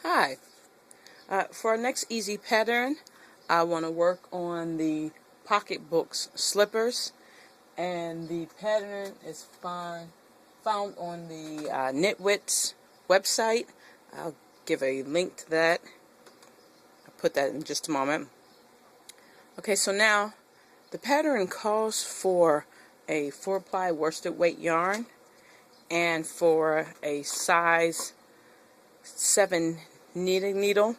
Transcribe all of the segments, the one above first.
Hi. For our next easy pattern, I want to work on the pocketbooks slippers, and the pattern is found on the Knitwits website. I'll give a link to that. I'll put that in just a moment. Okay, so now the pattern calls for a 4-ply worsted weight yarn and for a size 7 knitting needle.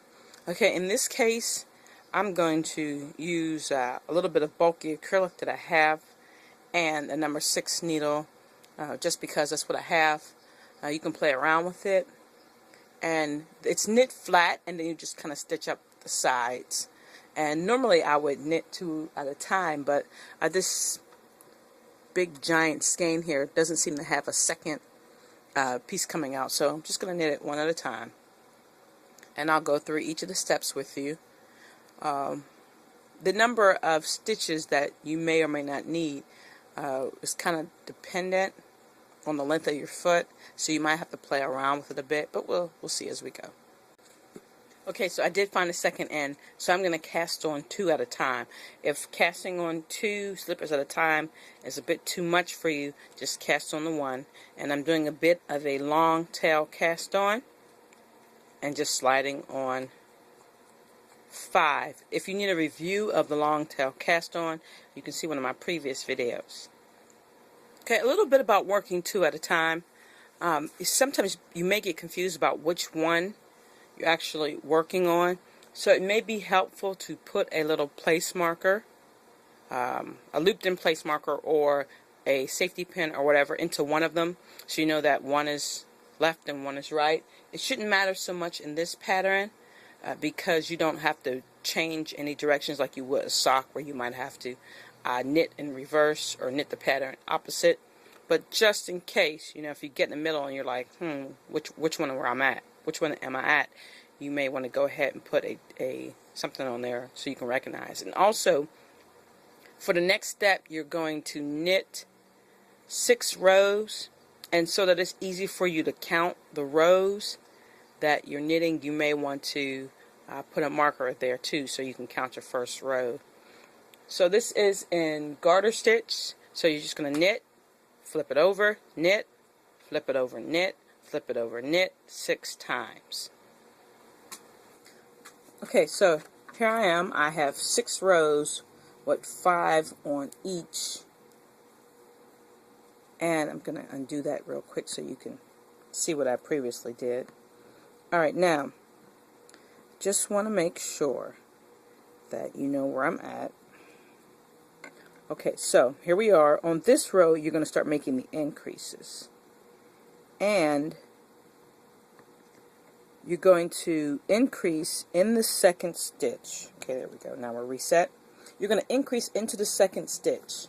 Okay, in this case I'm going to use a little bit of bulky acrylic that I have and a number 6 needle, just because that's what I have. You can play around with it, and it's knit flat, and then you just kind of stitch up the sides. And normally I would knit 2 at a time, but this big giant skein here doesn't seem to have a second piece coming out, so I'm just going to knit it 1 at a time. And I'll go through each of the steps with you. The number of stitches that you may or may not need is kind of dependent on the length of your foot, so you might have to play around with it a bit, but we'll see as we go. Okay, so I did find a second end, so I'm going to cast on 2 at a time. If casting on 2 slippers at a time is a bit too much for you, just cast on the 1. And I'm doing a bit of a long tail cast on and just sliding on 5. If you need a review of the long tail cast on, you can see one of my previous videos. Okay, a little bit about working 2 at a time. Sometimes you may get confused about which one you're actually working on, so it may be helpful to put a little place marker, a looped in place marker, or a safety pin or whatever into one of them, so you know that one is left and one is right. It shouldn't matter so much in this pattern because you don't have to change any directions like you would a sock, where you might have to knit in reverse or knit the pattern opposite. But just in case, you know, if you get in the middle and you're like, which one am I at? You may want to go ahead and put a something on there so you can recognize. And also, for the next step, you're going to knit 6 rows, and so that it's easy for you to count the rows that you're knitting, you may want to put a marker there too, so you can count your first row. So this is in garter stitch, so you're just going to knit, flip it over, knit, flip it over, knit, flip it over, knit 6 times. Okay, so here I am. I have 6 rows with 5 on each, and I'm going to undo that real quick so you can see what I previously did. Alright, now just want to make sure that you know where I'm at. Okay, so here we are. On this row, you're going to start making the increases. And you're going to increase in the second stitch. Okay, there we go. Now we're reset. You're going to increase into the second stitch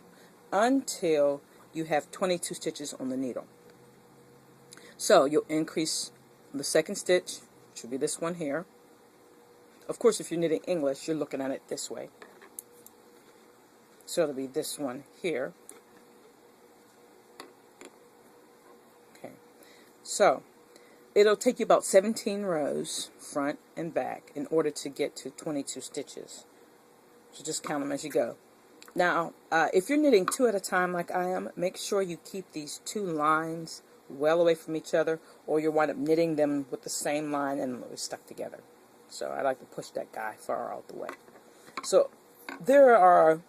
until you have 22 stitches on the needle. So you'll increase the second stitch, which will be this one here. Of course, if you're knitting English, you're looking at it this way. So it'll be this one here. Okay. So it'll take you about 17 rows, front and back, in order to get to 22 stitches. So just count them as you go. Now, if you're knitting 2 at a time like I am, make sure you keep these 2 lines well away from each other, or you'll wind up knitting them with the same line and they're stuck together. So I like to push that guy far out the way. So there are a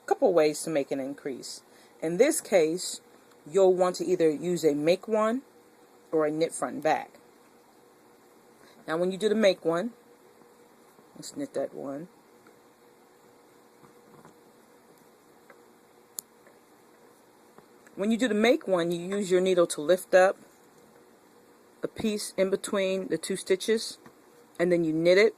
couple ways to make an increase. In this case, you'll want to either use a make one or a knit front and back. Now when you do the make one, let's knit that one. When you do the make one, you use your needle to lift up a piece in between the 2 stitches, and then you knit it,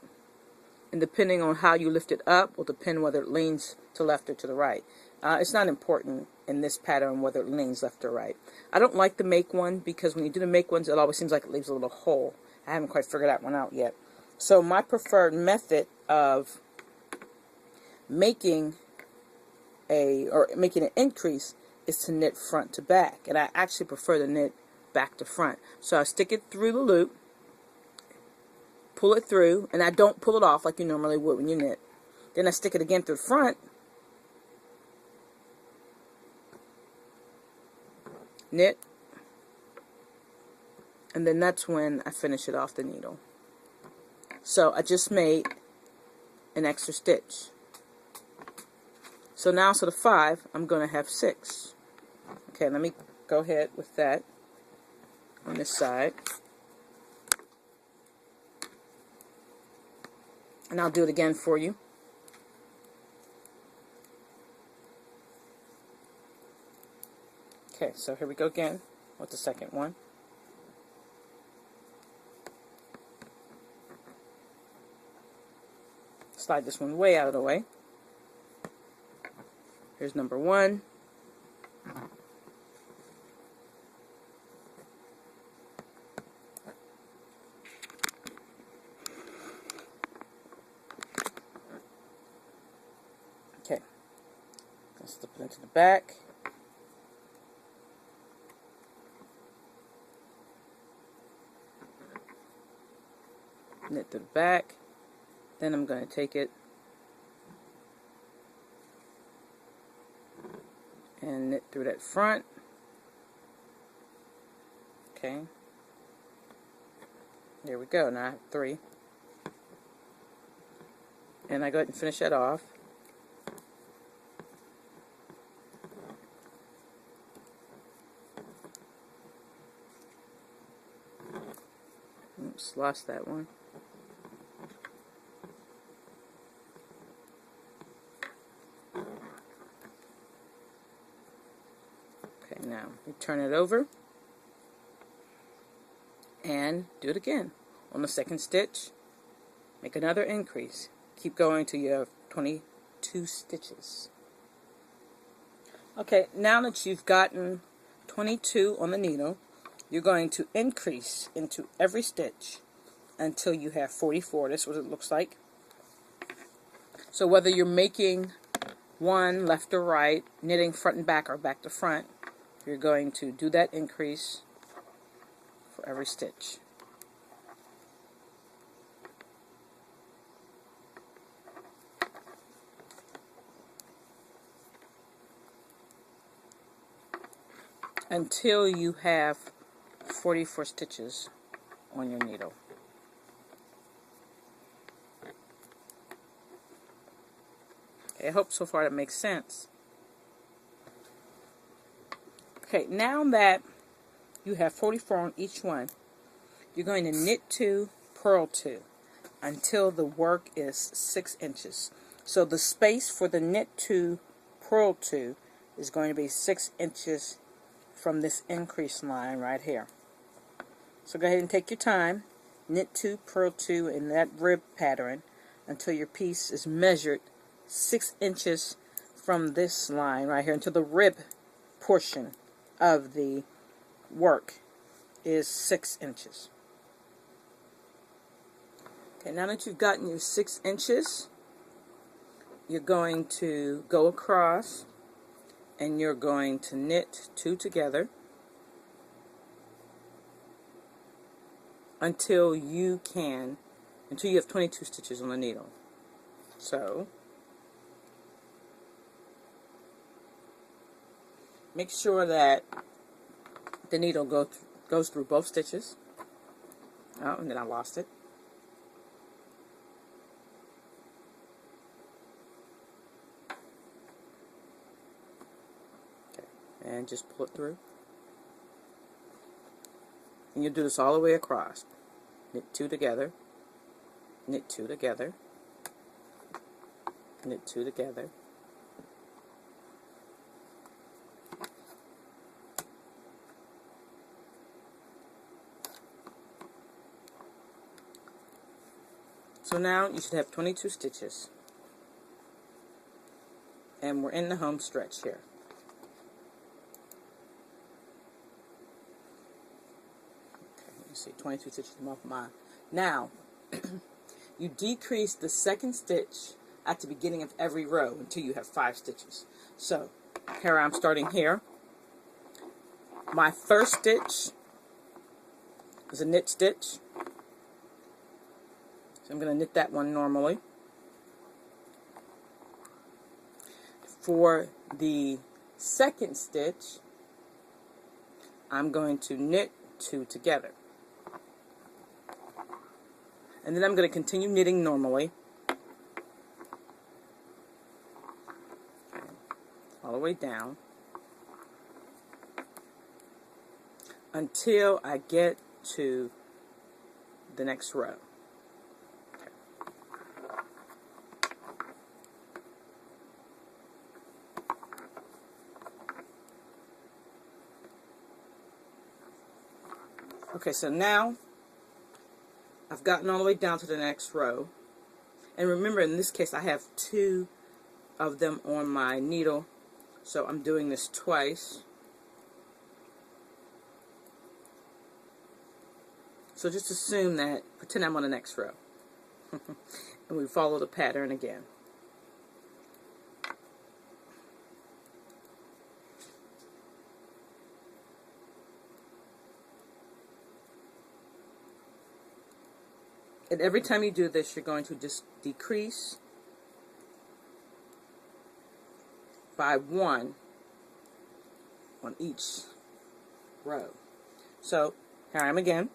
and depending on how you lift it up will depend whether it leans to left or to the right. It's not important in this pattern whether it leans left or right. I don't like the make one because when you do the make ones, it always seems like it leaves a little hole. I haven't quite figured that one out yet. So my preferred method of making an increase is to knit front to back, and I actually prefer to knit back to front. So I stick it through the loop, pull it through, and I don't pull it off like you normally would when you knit. Then I stick it again through the front, knit, and then that's when I finish it off the needle. So I just made an extra stitch. So now instead of 5, I'm going to have 6. Okay, let me go ahead with that on this side. And I'll do it again for you. Okay, so here we go again with the second one. Slide this one way out of the way. Here's number 1. Okay, let's slip it into the back. Knit to the back. Then I'm going to take it and knit through that front. Okay. There we go. Now I have 3. And I go ahead and finish that off. Oops, lost that one. Okay, now you turn it over and do it again. On the second stitch, make another increase. Keep going till you have 22 stitches. Okay, now that you've gotten 22 on the needle, you're going to increase into every stitch until you have 44. This is what it looks like. So whether you're making one left or right, knitting front and back or back to front, you're going to do that increase for every stitch. Until you have 44 stitches on your needle. Okay, I hope so far that makes sense. Okay, now that you have 44 on each one, you're going to knit 2, purl 2 until the work is 6 inches. So the space for the knit 2, purl 2 is going to be 6 inches from this increase line right here. So go ahead and take your time, knit 2, purl 2 in that rib pattern until your piece is measured 6 inches from this line right here, until the rib portion of the work is 6 inches. Okay, now that you've gotten your 6 inches, you're going to go across and you're going to knit 2 together until you have 22 stitches on the needle. So make sure that the needle goes through both stitches. Oh, and then I lost it. Okay, and just pull it through. And you do this all the way across. Knit 2 together, knit 2 together, knit 2 together. So now you should have 22 stitches. And we're in the home stretch here. Okay, you see 22 stitches off mine. Now, you decrease the second stitch at the beginning of every row until you have 5 stitches. So, here I'm starting here. My first stitch is a knit stitch. So I'm going to knit that one normally. For the second stitch, I'm going to knit 2 together. And then I'm going to continue knitting normally. All the way down. Until I get to the next row. Okay, so now I've gotten all the way down to the next row. And remember, in this case, I have 2 of them on my needle. So I'm doing this twice. So just assume that, pretend I'm on the next row. And we follow the pattern again. And every time you do this, you're going to just decrease by 1 on each row. So here I am again.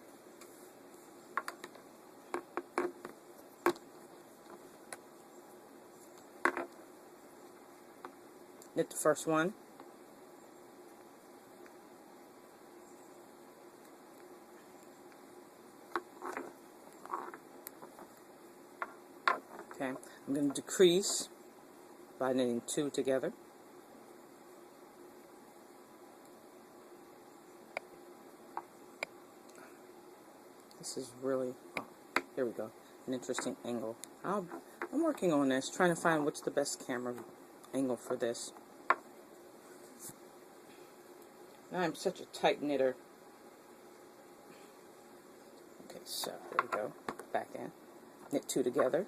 Knit the first one. Okay, I'm going to decrease by knitting 2 together. This is really, oh, here we go, an interesting angle. I'm working on this, trying to find what's the best camera angle for this. I'm such a tight knitter. Okay, so there we go, back in. Knit 2 together.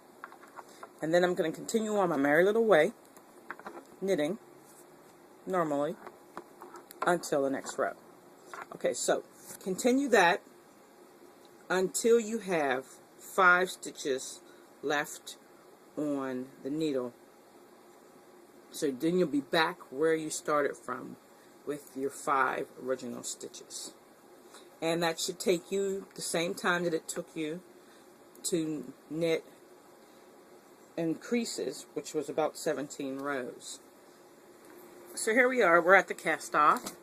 And then I'm going to continue on my merry little way, knitting normally until the next row. Okay, so continue that until you have 5 stitches left on the needle. So then you'll be back where you started from with your 5 original stitches. And that should take you the same time that it took you to knit increases, which was about 17 rows. So here we are, we're at the cast off.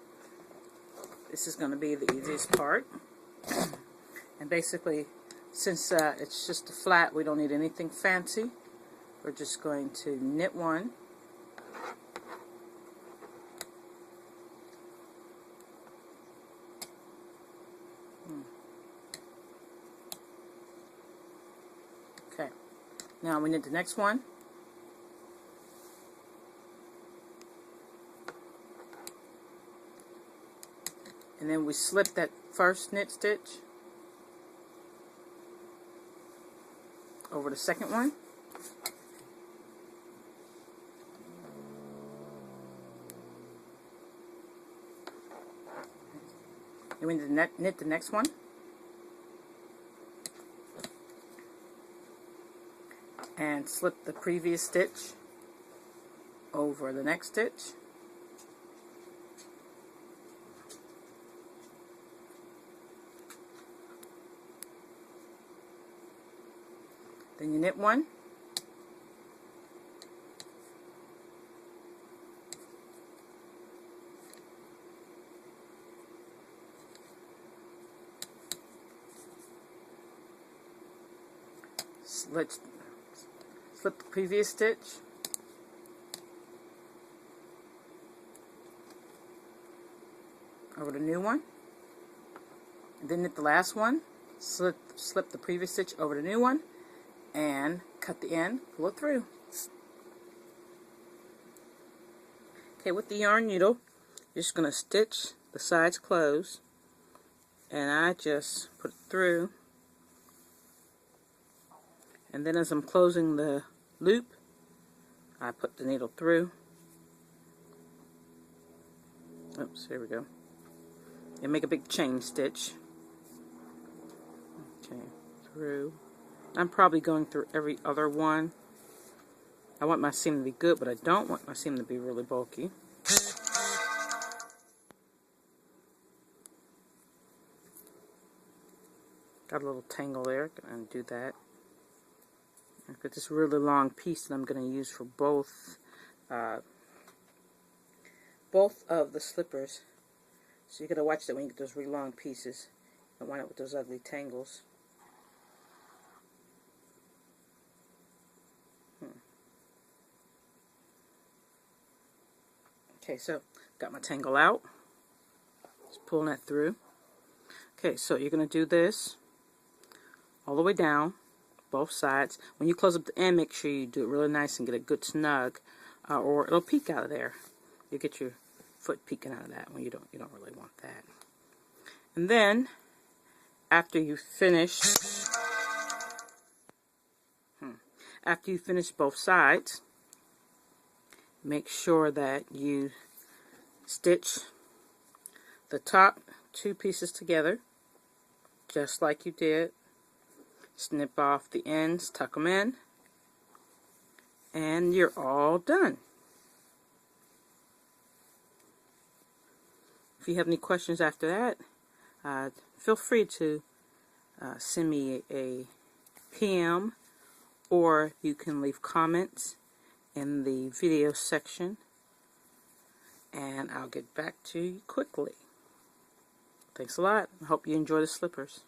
This is going to be the easiest part. And basically, since it's just a flat, we don't need anything fancy. We're just going to knit 1. Okay, now we knit the next one. And then we slip that first knit stitch over the second one. And we knit the next one. And slip the previous stitch over the next stitch. Then you knit 1. Slip the previous stitch over the new one, and then knit the last one, slip the previous stitch over the new one, and cut the end, pull it through. Okay, with the yarn needle, you're just going to stitch the sides closed, and I just put it through. And then as I'm closing the loop, I put the needle through. Oops, here we go. And make a big chain stitch. Chain through I'm probably going through every other one. I want my seam to be good, but I don't want my seam to be really bulky. Got a little tangle there, gonna undo that. I've got this really long piece that I'm going to use for both of the slippers. So you got to watch that when you get those really long pieces. You don't wind up with those ugly tangles. Okay, so got my tangle out. Just pulling that through. Okay, so you're going to do this all the way down, both sides. When you close up the end, make sure you do it really nice and get a good snug, or it'll peek out of there. You get your foot peeking out of that when you don't really want that. And then after you finish both sides, make sure that you stitch the top two pieces together just like you did. Snip off the ends, tuck them in, and you're all done. If you have any questions after that, feel free to send me a PM, or you can leave comments in the video section, and I'll get back to you quickly. Thanks a lot. I hope you enjoy the slippers.